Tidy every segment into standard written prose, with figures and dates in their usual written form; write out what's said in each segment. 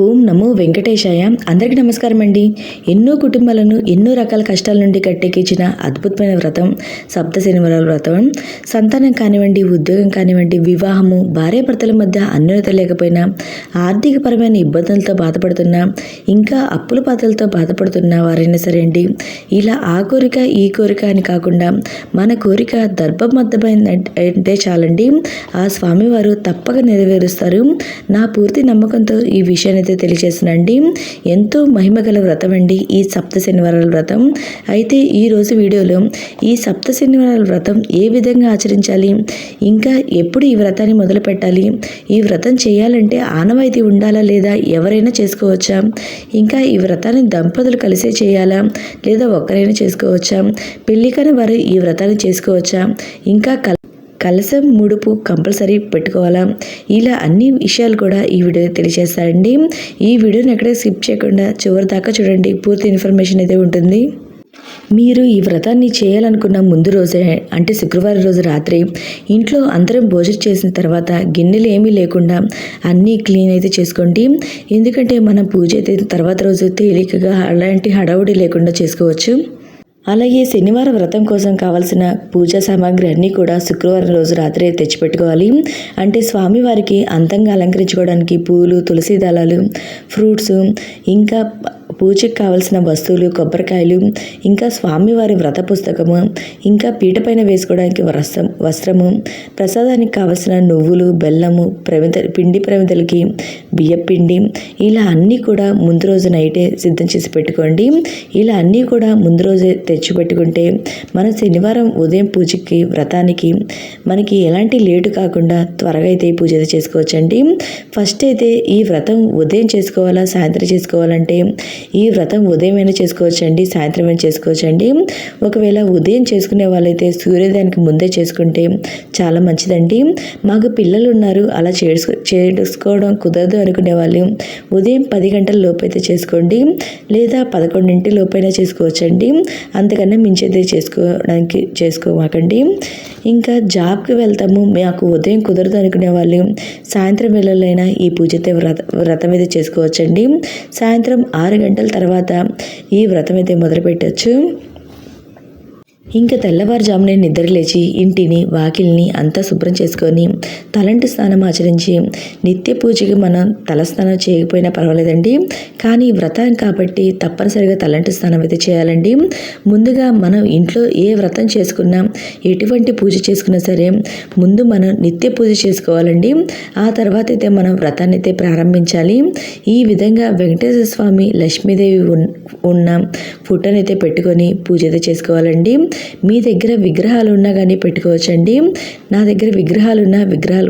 ఓం నమో వెంకటేశాయ. అందరికీ నమస్కారం అండి. ఎన్నో కుటుంబాలను ఎన్నో రకాల కష్టాల నుండి గట్టెక్కించిన అద్భుతమైన వ్రతం సప్త శనివారాల వ్రతం. సంతానం కానివ్వండి, ఉద్యోగం కానివ్వండి, వివాహము, భార్యాభర్తల మధ్య అన్యోన్యత లేకపోయినా, ఆర్థికపరమైన ఇబ్బందులతో బాధపడుతున్నా, ఇంకా అప్పుల బాధలతో బాధపడుతున్న వారైనా సరే అండి, ఇలా ఆ కోరిక ఈ కోరిక అని కాకుండా మన కోరిక దర్భమద్దమైందంటే చాలండి, ఆ స్వామివారు తప్పక నెరవేరుస్తారు. నా పూర్తి నమ్మకంతో ఈ విషయాన్ని తెలియజేస్తున్నాండి. ఎంతో మహిమగల వ్రతం అండి ఈ సప్త శనివారాల వ్రతం. అయితే ఈరోజు వీడియోలో ఈ సప్త శనివారాల వ్రతం ఏ విధంగా ఆచరించాలి, ఇంకా ఎప్పుడు ఈ వ్రతాన్ని మొదలు పెట్టాలి, ఈ వ్రతం చేయాలంటే ఆనవాయితీ ఉండాలా లేదా ఎవరైనా చేసుకోవచ్చా, ఇంకా ఈ వ్రతాన్ని దంపతులు కలిసే చేయాలా లేదా ఒక్కరైనా చేసుకోవచ్చా, పెళ్లి కాని వారు ఈ వ్రతాన్ని చేసుకోవచ్చా, ఇంకా కలశం ముడుపు కంపల్సరీ పెట్టుకోవాలా, ఇలా అన్ని విషయాలు కూడా ఈ వీడియో తెలియజేస్తారండి. ఈ వీడియోని ఎక్కడ స్కిప్ చేయకుండా చివరి దాకా చూడండి. పూర్తి ఇన్ఫర్మేషన్ అయితే ఉంటుంది. మీరు ఈ వ్రతాన్ని చేయాలనుకున్న ముందు రోజే అంటే శుక్రవారం రోజు రాత్రి ఇంట్లో అందరం భోజనం చేసిన తర్వాత గిన్నెలు ఏమీ లేకుండా అన్నీ క్లీన్ అయితే చేసుకోండి. ఎందుకంటే మన పూజ అయితే తర్వాత రోజు తేలికగా అలాంటి హడావుడి లేకుండా చేసుకోవచ్చు. అలాగే శనివారం వ్రతం కోసం కావాల్సిన పూజా సామాగ్రి అన్నీ కూడా శుక్రవారం రోజు రాత్రి తెచ్చిపెట్టుకోవాలి. అంటే స్వామివారికి అందంగా అలంకరించుకోవడానికి పూలు, తులసి దళాలు, ఫ్రూట్స్, ఇంకా పూజకు కావలసిన వస్తువులు, కొబ్బరికాయలు, ఇంకా స్వామివారి వ్రత పుస్తకము, ఇంకా పీటపైన వేసుకోవడానికి వస్త్రము, ప్రసాదానికి కావలసిన నువ్వులు, బెల్లము, పిండి ప్రమిదలకి బియ్యపిండి, ఇలా అన్నీ కూడా ముందు రోజు నైటే సిద్ధం చేసి పెట్టుకోండి. ఇలా అన్నీ కూడా ముందు రోజే తెచ్చిపెట్టుకుంటే మన శనివారం ఉదయం పూజకి వ్రతానికి మనకి ఎలాంటి లేటు కాకుండా త్వరగా అయితే పూజ చేసుకోవచ్చండి. ఫస్ట్ అయితే ఈ వ్రతం ఉదయం చేసుకోవాలా సాయంత్రం చేసుకోవాలంటే ఈ వ్రతం ఉదయమైనా చేసుకోవచ్చండి, సాయంత్రం అయినా చేసుకోవచ్చండి. ఒకవేళ ఉదయం చేసుకునే వాళ్ళైతే సూర్యోదయానికి ముందే చేసుకుంటే చాలా మంచిదండి. మాకు పిల్లలు ఉన్నారు, అలా చేసుకోవడం కుదరదు అనుకునే వాళ్ళు ఉదయం 10 గంటల లోపు అయితే చేసుకోండి, లేదా 11 లోపైనా చేసుకోవచ్చండి. అంతకన్నా మించైతే చేసుకోమాకండి. ఇంకా జాబ్కి వెళ్తాము, మాకు ఉదయం కుదరదు అనుకునే వాళ్ళు సాయంత్రం వేళలైనా ఈ పూజతే వ్రతం అయితే చేసుకోవచ్చండి. సాయంత్రం 6 గంటల తర్వాత ఈ వ్రతం అయితే మొదలుపెట్టచ్చు. ఇంకా తెల్లవారుజామునే నిద్రలేచి ఇంటిని వాకిల్ని అంతా శుభ్రం చేసుకొని తలంటి స్నానం ఆచరించి నిత్య పూజకి మనం తలస్నానం చేయకపోయినా పర్వాలేదండి, కానీ వ్రతం కాబట్టి తప్పనిసరిగా తలంటి స్నానం అయితే చేయాలండి. ముందుగా మనం ఇంట్లో ఏ వ్రతం చేసుకున్నా ఎటువంటి పూజ చేసుకున్నా సరే ముందు మనం నిత్య పూజ చేసుకోవాలండి. ఆ తర్వాత అయితే మనం వ్రతాన్ని అయితే ప్రారంభించాలి. ఈ విధంగా వెంకటేశ్వర స్వామి, లక్ష్మీదేవి ఉన్న ఫోటోని అయితే పెట్టుకొని పూజ అయితే చేసుకోవాలండి. మీ దగ్గర విగ్రహాలు ఉన్నా కానీ పెట్టుకోవచ్చండి. నా దగ్గర విగ్రహాలు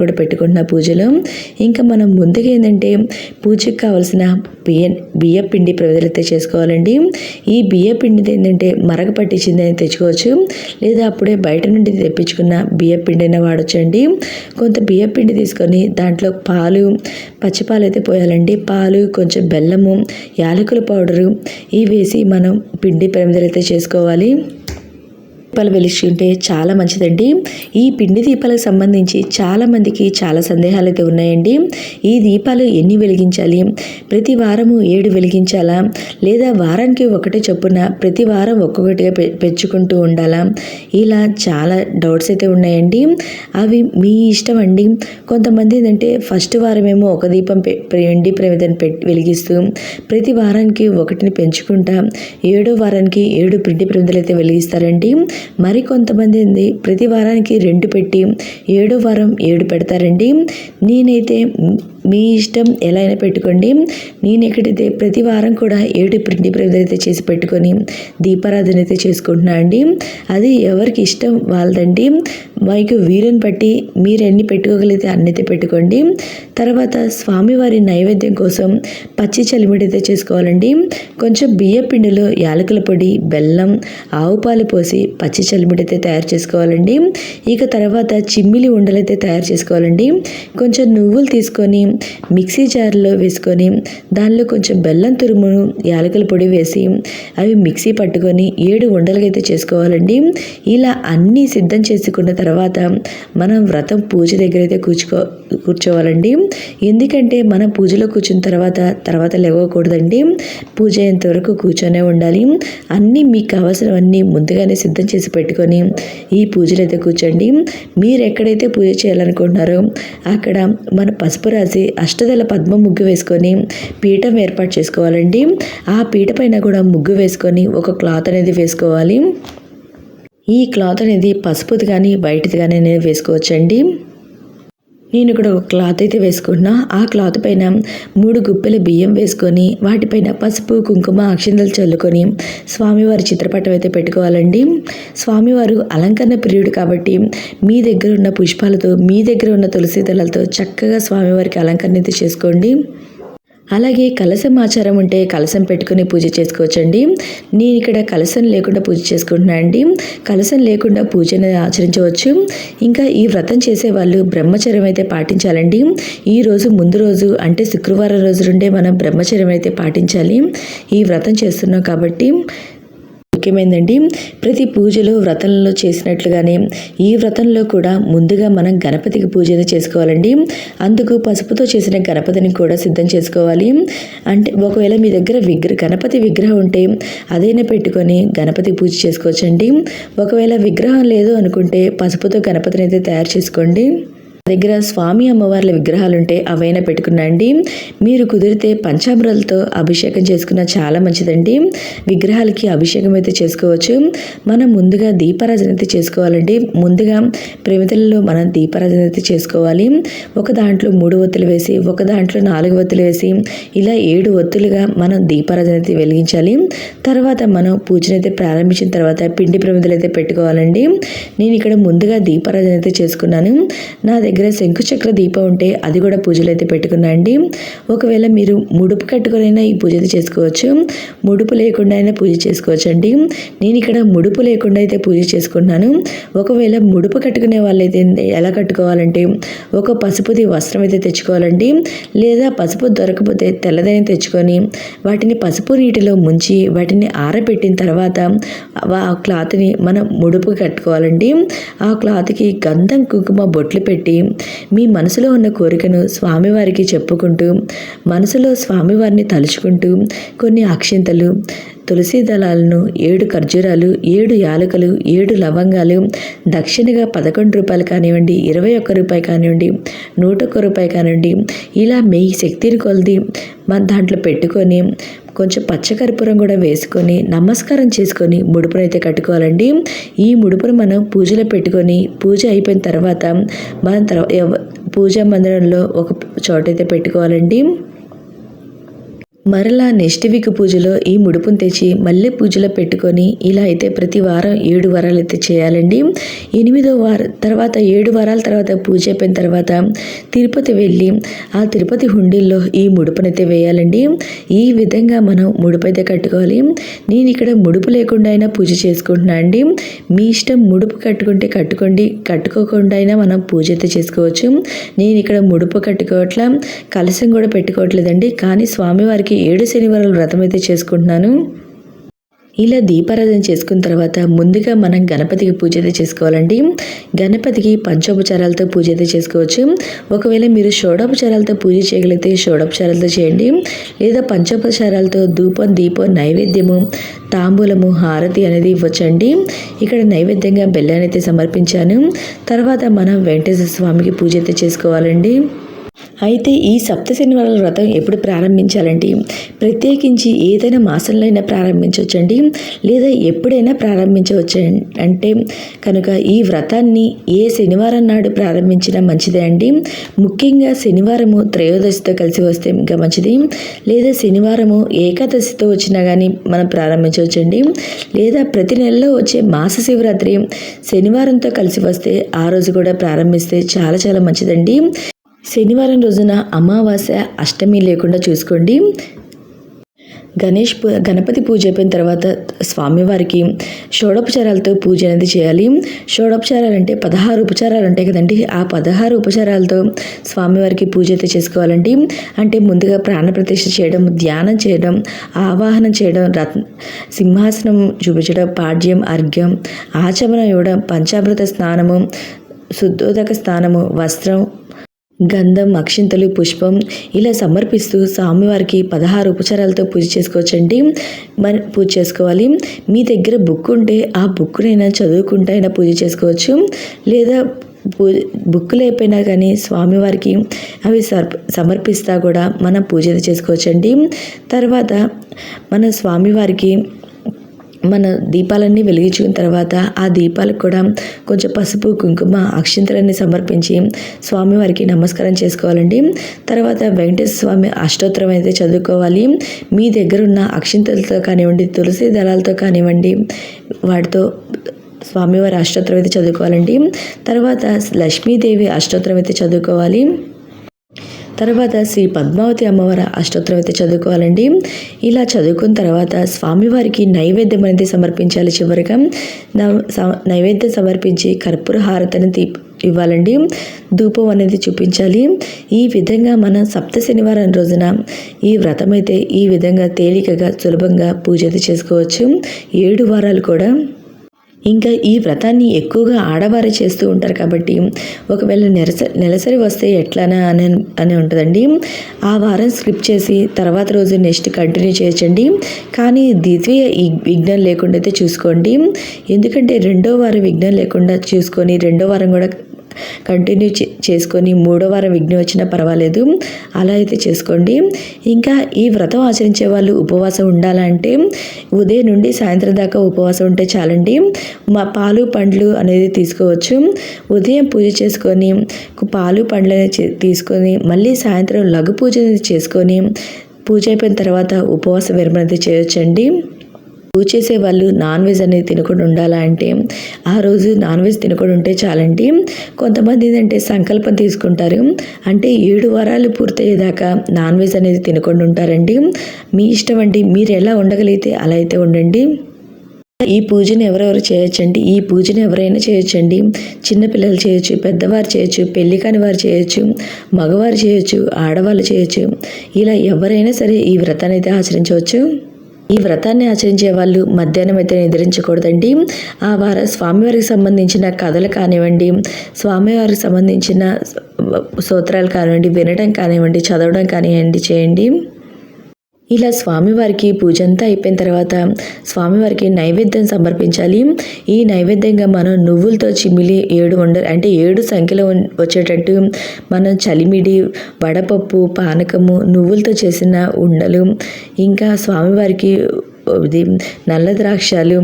కూడా పెట్టుకుంటున్న పూజలో. ఇంకా మనం ముందుగా ఏంటంటే పూజకి కావాల్సిన బియ్య పిండి ప్రమిదలైతే చేసుకోవాలండి. ఈ బియ్య పిండి ఏంటంటే మరగ పట్టించింది అని తెచ్చుకోవచ్చు, లేదా అప్పుడే బయట నుండి తెప్పించుకున్న బియ్య పిండి అయినా వాడచ్చండి. కొంత బియ్య పిండి తీసుకొని దాంట్లో పాలు, పచ్చిపాలు అయితే పోయాలండి. పాలు, కొంచెం బెల్లము, యాలకుల పౌడరు ఇవి వేసి మనం పిండి ప్రమిదలైతే చేసుకోవాలి. దీపాలు వెలిగించుకుంటే చాలా మంచిదండి. ఈ పిండి దీపాలకు సంబంధించి చాలామందికి చాలా సందేహాలు అయితే ఉన్నాయండి. ఈ దీపాలు ఎన్ని వెలిగించాలి, ప్రతి వారము 7 వెలిగించాలా, లేదా వారానికి ఒకటే చొప్పున ప్రతి వారం ఒక్కొక్కటిగా పెంచుకుంటూ ఉండాలా, ఇలా చాలా డౌట్స్ అయితే ఉన్నాయండి. అవి మీ ఇష్టం అండి. కొంతమంది ఏంటంటే ఫస్ట్ వారమేమో ఒక దీపం పిండి ప్రమిదను వెలిగిస్తూ ప్రతి వారానికి ఒకటిని పెంచుకుంటా 7వ వారానికి 7 పిండి ప్రమిదలు అయితే వెలిగిస్తారండి. మరి కొంతమంది ప్రతి వారానికి 2 పెట్టి 7వ వారం 7 పెడతారండి. నేనైతే మీ ఇష్టం ఎలా అయినా పెట్టుకోండి. నేను ఎక్కడైతే ప్రతి వారం కూడా 7 పిండి ప్రమిదలు అయితే చేసి పెట్టుకొని దీపారాధన అయితే చేసుకుంటున్నా అండి. అది ఎవరికి ఇష్టం వాళ్ళదండి. మీకు వీలుని బట్టి మీరు ఎన్ని పెట్టుకోగలిగితే అన్నైతే పెట్టుకోండి. తర్వాత స్వామివారి నైవేద్యం కోసం పచ్చి చలిమిడి అయితే చేసుకోవాలండి. కొంచెం బియ్య పిండిలో యాలకుల పొడి, బెల్లం, ఆవు పాలు పోసి పచ్చి చలిమిడి అయితే తయారు చేసుకోవాలండి. ఇక తర్వాత చిమ్మిలి ఉండలైతే తయారు చేసుకోవాలండి. కొంచెం నువ్వులు తీసుకొని మిక్సీ జార్లో వేసుకొని దానిలో కొంచెం బెల్లం తురుమును యాలకుల పొడి వేసి అవి మిక్సీ పట్టుకొని 7 ఉండలుగా అయితే చేసుకోవాలండి. ఇలా అన్నీ సిద్ధం చేసుకున్న తర్వాత మనం వ్రతం పూజ దగ్గర అయితే కూర్చోవాలండి. ఎందుకంటే మనం పూజలో కూర్చున్న తర్వాత లేవకూడదండి. పూజ అయ్యేంతవరకు కూర్చొనే ఉండాలి. అన్నీ మీకు కావాల్సినవన్నీ ముందుగానే సిద్ధం చేసి పెట్టుకొని ఈ పూజలు అయితే కూర్చోండి. మీరు ఎక్కడైతే పూజ చేయాలనుకుంటున్నారో అక్కడ మన పసుపు రాసి అష్టదళ పద్మ ముగ్గు వేసుకొని పీఠం ఏర్పాటు చేసుకోవాలండి. ఆ పీట పైన కూడా ముగ్గు వేసుకొని ఒక క్లాత్ అనేది వేసుకోవాలి. ఈ క్లాత్ అనేది పసుపుది కానీ వైట్ది కానీ అనేది వేసుకోవచ్చండి. నేను ఇక్కడ ఒక క్లాత్ అయితే వేసుకున్నా. ఆ క్లాత్ పైన 3 గుప్పెల బియ్యం వేసుకొని వాటిపైన పసుపు కుంకుమ అక్షింతలు చల్లుకొని స్వామివారి చిత్రపటం అయితే పెట్టుకోవాలండి. స్వామివారు అలంకరణ ప్రియుడు కాబట్టి మీ దగ్గర ఉన్న పుష్పాలతో మీ దగ్గర ఉన్న తులసి దళాలతో చక్కగా స్వామివారికి అలంకరణ అయితే చేసుకోండి. అలాగే కలశం ఆచారం ఉంటే కలశం పెట్టుకుని పూజ చేసుకోవచ్చండి. నేను ఇక్కడ కలశం లేకుండా పూజ చేసుకుంటున్నాను అండి. కలశం లేకుండా పూజను ఆచరించవచ్చు. ఇంకా ఈ వ్రతం చేసే వాళ్ళు బ్రహ్మచర్యం అయితే పాటించాలండి. ఈ రోజు ముందు రోజు అంటే శుక్రవారం రోజు నుండే మనం బ్రహ్మచర్యం అయితే పాటించాలి. ఈ వ్రతం చేస్తున్నాం కాబట్టి ముఖ్యమైనదండి. ప్రతి పూజలో వ్రతంలో చేసినట్లుగానే ఈ వ్రతంలో కూడా ముందుగా మనం గణపతికి పూజ చేసుకోవాలండి. అందుకు పసుపుతో చేసిన గణపతిని కూడా సిద్ధం చేసుకోవాలి. అంటే ఒకవేళ మీ దగ్గర గణపతి విగ్రహం ఉంటే అదైనా పెట్టుకొని గణపతి పూజ చేసుకోవచ్చండి. ఒకవేళ విగ్రహం లేదు అనుకుంటే పసుపుతో గణపతిని అయితే తయారు చేసుకోండి. దగ్గర స్వామి అమ్మవార్ల విగ్రహాలు ఉంటే అవైనా పెట్టుకున్నాండి. మీరు కుదిరితే పంచామృతాలతో అభిషేకం చేసుకున్న చాలా మంచిదండి. విగ్రహాలకి అభిషేకం అయితే చేసుకోవచ్చు. మనం ముందుగా దీపారాధన అయితే చేసుకోవాలండి. ముందుగా ప్రమిదలలో మనం దీపారాధన అయితే చేసుకోవాలి. ఒక దాంట్లో 3 ఒత్తులు వేసి ఒక దాంట్లో 4 ఒత్తులు వేసి ఇలా 7 ఒత్తులుగా మనం దీపారాధన అయితే వెలిగించాలి. తర్వాత మనం పూజనైతే ప్రారంభించిన తర్వాత పిండి ప్రమిదలు అయితే పెట్టుకోవాలండి. నేను ఇక్కడ ముందుగా దీపారాధన అయితే చేసుకున్నాను. నా దగ్గర శంకుచక్ర దీపం ఉంటే అది కూడా పూజలు అయితే పెట్టుకున్నా అండి. ఒకవేళ మీరు ముడుపు కట్టుకునైనా ఈ పూజ అయితే చేసుకోవచ్చు. ముడుపు లేకుండా అయినా పూజ చేసుకోవచ్చు అండి. నేను ఇక్కడ ముడుపు లేకుండా అయితే పూజ చేసుకున్నాను. ఒకవేళ ముడుపు కట్టుకునే వాళ్ళైతే ఎలా కట్టుకోవాలంటే ఒక పసుపుది వస్త్రం అయితే తెచ్చుకోవాలండి. లేదా పసుపు దొరకపోతే తెల్లదైన తెచ్చుకొని వాటిని పసుపు నీటిలో ముంచి వాటిని ఆరబెట్టిన తర్వాత ఆ క్లాత్ని మనం ముడుపు కట్టుకోవాలండి. ఆ క్లాత్కి గంధం కుంకుమ బొట్లు పెట్టి మీ మనసులో ఉన్న కోరికను స్వామివారికి చెప్పుకుంటూ మనసులో స్వామివారిని తలుచుకుంటూ కొన్ని అక్షింతలు తులసి దళాలను 7 ఖర్జూరాలు 7 యాలకులు 7 లవంగాలు దక్షిణగా 11 రూపాయలు కానివ్వండి 21 రూపాయి కానివ్వండి 101 రూపాయి కానివ్వండి ఇలా మీ శక్తిని కొలిది మన దాంట్లో పెట్టుకొని కొంచెం పచ్చకర్పూరం కూడా వేసుకొని నమస్కారం చేసుకొని ముడుపునైతే కట్టుకోవాలండి. ఈ ముడుపును మనం పూజలో పెట్టుకొని పూజ అయిపోయిన తర్వాత మనం పూజా మందిరంలో ఒక చోటైతే పెట్టుకోవాలండి. మరలా నెక్స్ట్ వీక్ పూజలో ఈ ముడుపును తెచ్చి మళ్ళీ పూజలో పెట్టుకొని ఇలా అయితే ప్రతి వారం 7 వారాలు అయితే చేయాలండి. 8వ వారం తర్వాత 7 వారాల తర్వాత పూజ అయిపోయిన తర్వాత తిరుపతి వెళ్ళి ఆ తిరుపతి హుండీల్లో ఈ ముడుపునైతే వేయాలండి. ఈ విధంగా మనం ముడుపు అయితే కట్టుకోవాలి. నేను ఇక్కడ ముడుపు లేకుండా అయినా పూజ చేసుకుంటున్నా అండి. మీ ఇష్టం, ముడుపు కట్టుకుంటే కట్టుకోండి, కట్టుకోకుండా అయినా మనం పూజ అయితే చేసుకోవచ్చు. నేను ఇక్కడ ముడుపు కట్టుకోవట్లా, కలశం కూడా పెట్టుకోవట్లేదండి. కానీ స్వామివారికి 7 శనివారాలు వ్రతం అయితే చేసుకుంటున్నాను. ఇలా దీపారాధన చేసుకున్న తర్వాత ముందుగా మనం గణపతికి పూజ అయితే చేసుకోవాలండి. గణపతికి పంచోపచారాలతో పూజ అయితే చేసుకోవచ్చు. ఒకవేళ మీరు షోడోపచారాలతో పూజ చేయగలిగితే షోడోపచారాలతో చేయండి. లేదా పంచోపచారాలతో ధూపం దీపం నైవేద్యము తాంబూలము హారతి అనేది ఇవ్వచ్చండి. ఇక్కడ నైవేద్యంగా బెల్లాన్ని అయితే సమర్పించాను. తర్వాత మనం వెంకటేశ్వర స్వామికి పూజ అయితే చేసుకోవాలండి. అయితే ఈ సప్త శనివారాల వ్రతం ఎప్పుడు ప్రారంభించాలంటే ప్రత్యేకించి ఏదైనా మాసంలో అయినా ప్రారంభించవచ్చండి. లేదా ఎప్పుడైనా ప్రారంభించవచ్చు. అంటే కనుక ఈ వ్రతాన్ని ఏ శనివారం నాడు ప్రారంభించినా మంచిదే అండి. ముఖ్యంగా శనివారము త్రయోదశితో కలిసి వస్తే ఇంకా మంచిది. లేదా శనివారము ఏకాదశితో వచ్చినా కానీ మనం ప్రారంభించవచ్చండి. లేదా ప్రతి నెలలో వచ్చే మాస శివరాత్రి శనివారంతో కలిసి వస్తే ఆ రోజు కూడా ప్రారంభిస్తే చాలా చాలా మంచిదండి. శనివారం రోజున అమావాస్య అష్టమి లేకుండా చూసుకోండి. గణపతి పూజ అయిపోయిన తర్వాత స్వామివారికి షోడోపచారాలతో పూజ అనేది చేయాలి. షోడోపచారాలు అంటే 16 ఉపచారాలు ఉంటాయి కదండి. ఆ 16 ఉపచారాలతో స్వామివారికి పూజ అయితే చేసుకోవాలండి. అంటే ముందుగా ప్రాణప్రతిష్ఠ చేయడం, ధ్యానం చేయడం, ఆవాహనం చేయడం, సింహాసనం చూపించడం, పాడ్యం, అర్ఘ్యం, ఆచమనం ఇవ్వడం, పంచామృత స్నానము, శుద్ధోదక స్నానము, వస్త్రం, గంధం, అక్షింతలు, పుష్పం ఇలా సమర్పిస్తూ స్వామివారికి 16 ఉపచారాలతో పూజ చేసుకోవచ్చండి. మరి పూజ చేసుకోవాలి. మీ దగ్గర బుక్ ఉంటే ఆ బుక్నైనా చదువుకుంటూ అయినా పూజ చేసుకోవచ్చు. లేదా బుక్ లేకపోయినా కానీ స్వామివారికి అవి సమర్పిస్తా కూడా మనం పూజ చేసుకోవచ్చండి. తర్వాత మన స్వామివారికి మన దీపాలన్నీ వెలిగించుకున్న తర్వాత ఆ దీపాలకు కూడా కొంచెం పసుపు, కుంకుమ, అక్షింతలన్నీ సమర్పించి స్వామివారికి నమస్కారం చేసుకోవాలండి. తర్వాత వెంకటేశ్వర స్వామి అష్టోత్తరం అయితే చదువుకోవాలి. మీ దగ్గర ఉన్న అక్షింతలతో కానివ్వండి, తులసి దళాలతో కానివ్వండి, వాటితో స్వామివారి అష్టోత్తరం అయితే చదువుకోవాలండి. తర్వాత లక్ష్మీదేవి అష్టోత్తరం అయితే చదువుకోవాలి. తర్వాత శ్రీ పద్మావతి అమ్మవారి అష్టోత్తరం అయితే చదువుకోవాలండి. ఇలా చదువుకున్న తర్వాత స్వామివారికి నైవేద్యం అనేది సమర్పించాలి. చివరిగా నైవేద్యం సమర్పించి కర్పూర హారతిని ఇవ్వాలండి. ధూపం అనేది చూపించాలి. ఈ విధంగా మనం సప్త శనివారం రోజున ఈ వ్రతం అయితే ఈ విధంగా తేలికగా సులభంగా పూజ చేసుకోవచ్చు. 7 వారాలు కూడా. ఇంకా ఈ వ్రతాన్ని ఎక్కువగా ఆడవారే చేస్తూ ఉంటారు కాబట్టి ఒకవేళ నెలసరి వస్తే ఎట్లానా అని ఉంటుందండి. ఆ వారం స్కిప్ చేసి తర్వాత రోజు నెక్స్ట్ కంటిన్యూ చేయొచ్చండి. కానీ ద్వితీయ విఘ్నం లేకుండా అయితే చూసుకోండి. ఎందుకంటే 2వ వారం విఘ్నం లేకుండా చూసుకొని 2వ వారం కూడా కంటిన్యూ చేసుకొని 3వ వారం విఘ్నం వచ్చినా పర్వాలేదు, అలా అయితే చేసుకోండి. ఇంకా ఈ వ్రతం ఆచరించే వాళ్ళు ఉపవాసం ఉండాలంటే ఉదయం నుండి సాయంత్రం దాకా ఉపవాసం ఉంటే చాలండి. పాలు పండ్లు అనేది తీసుకోవచ్చు. ఉదయం పూజ చేసుకొని పాలు పండ్లు తీసుకొని మళ్ళీ సాయంత్రం లఘు పూజ చేసుకొని పూజ అయిపోయిన తర్వాత ఉపవాస విరమణ అయితే చేయొచ్చండి. పూజ చేసే వాళ్ళు నాన్ వెజ్ అనేది తినకుండా ఉండాలా అంటే ఆ రోజు నాన్ వెజ్ తినకుండా ఉంటే చాలండి. కొంతమంది ఏంటంటే సంకల్పం తీసుకుంటారు, అంటే 7 వారాలు పూర్తయ్యేదాకా నాన్ వెజ్ అనేది తినకుండా ఉంటారండి. మీ ఇష్టం అండి, మీరు ఎలా ఉండగలిగితే అలా అయితే ఉండండి. ఈ పూజను ఎవరెవరు చేయొచ్చండి? ఈ పూజను ఎవరైనా చేయొచ్చండి. చిన్నపిల్లలు చేయొచ్చు, పెద్దవారు చేయొచ్చు, పెళ్లి కాని వారు చేయొచ్చు, మగవారు చేయొచ్చు, ఆడవాళ్ళు చేయొచ్చు. ఇలా ఎవరైనా సరే ఈ వ్రతాన్ని అయితే ఆచరించవచ్చు. ఈ వ్రతాన్ని ఆచరించే వాళ్ళు మధ్యాహ్నం అయితే నిద్రించకూడదండి. ఆ వారం స్వామివారికి సంబంధించిన కథలు కానివ్వండి, స్వామివారికి సంబంధించిన స్తోత్రాలు కానివ్వండి, వినడం కానివ్వండి, చదవడం కానివ్వండి చేయండి. ఇలా స్వామివారికి పూజ అంతా అయిపోయిన తర్వాత స్వామివారికి నైవేద్యం సమర్పించాలి. ఈ నైవేద్యంగా మనం నువ్వులతో చిమిలి 7 అంటే 7 సంఖ్యలో వచ్చేటట్టు మనం చలిమిడి, వడపప్పు, పానకము, నువ్వులతో చేసిన ఉండలు, ఇంకా స్వామివారికి ఇది నల్ల ద్రాక్షాలు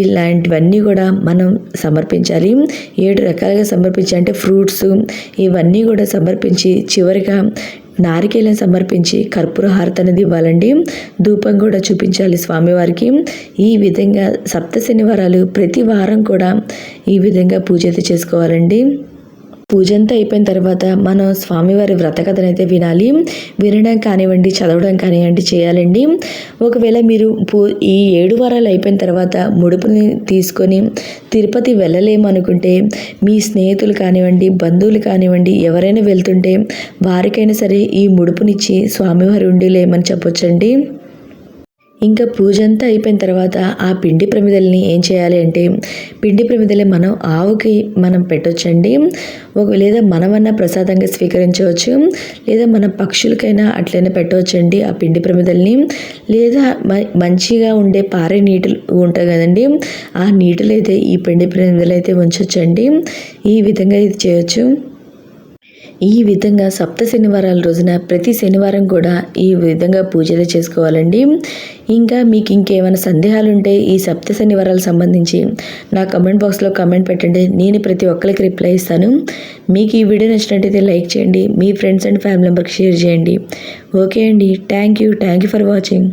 ఇలాంటివన్నీ కూడా మనం సమర్పించాలి. 7 రకాలుగా సమర్పించి, అంటే ఫ్రూట్స్ ఇవన్నీ కూడా సమర్పించి చివరిగా నారికేలను సమర్పించి కర్పూర హారతి అనేది ఇవ్వాలండి. ధూపం కూడా చూపించాలి స్వామివారికి. ఈ విధంగా సప్త శనివారాలు ప్రతి వారం కూడా ఈ విధంగా పూజ అయితే చేసుకోవాలండి. పూజ అంతా అయిపోయిన తర్వాత మనం స్వామివారి వ్రత కథనైతే వినాలి. వినడం కానివ్వండి, చదవడం కానివ్వండి చేయాలండి. ఒకవేళ మీరు ఈ 7 వారాలు అయిపోయిన తర్వాత ముడుపుని తీసుకొని తిరుపతి వెళ్ళలేమనుకుంటే మీ స్నేహితులు కానివ్వండి, బంధువులు కానివ్వండి ఎవరైనా వెళ్తుంటే వారికైనా సరే ఈ ముడుపునిచ్చి స్వామివారి ఉండిలేమని చెప్పొచ్చండి. ఇంకా పూజ అంతా అయిపోయిన తర్వాత ఆ పిండి ప్రమిదల్ని ఏం చేయాలి అంటే పిండి ప్రమిదలే మనం ఆవుకి మనం పెట్టొచ్చండి. లేదా మనమన్నా ప్రసాదంగా స్వీకరించవచ్చు, లేదా మన పక్షులకైనా అట్లయినా పెట్టవచ్చండి ఆ పిండి ప్రమిదల్ని. లేదా మంచిగా ఉండే పారే నీటిలు ఉంటాయి కదండి, ఆ నీటిలో అయితే ఈ పిండి ప్రమిదలు అయితే ఉంచొచ్చండి. ఈ విధంగా ఇది చేయొచ్చు. ఈ విధంగా సప్త శనివారాల రోజున ప్రతి శనివారం కూడా ఈ విధంగా పూజలు చేసుకోవాలండి. ఇంకా మీకు ఇంకేమైనా సందేహాలు ఉంటే ఈ సప్త శనివారాలకు సంబంధించి నా కమెంట్ బాక్స్లో కమెంట్ పెట్టండి. నేను ప్రతి ఒక్కరికి రిప్లై ఇస్తాను. మీకు ఈ వీడియో నచ్చినట్టయితే లైక్ చేయండి, మీ ఫ్రెండ్స్ అండ్ ఫ్యామిలీ మెంబర్కి షేర్ చేయండి. ఓకే అండి, థ్యాంక్ యూ ఫర్ వాచింగ్.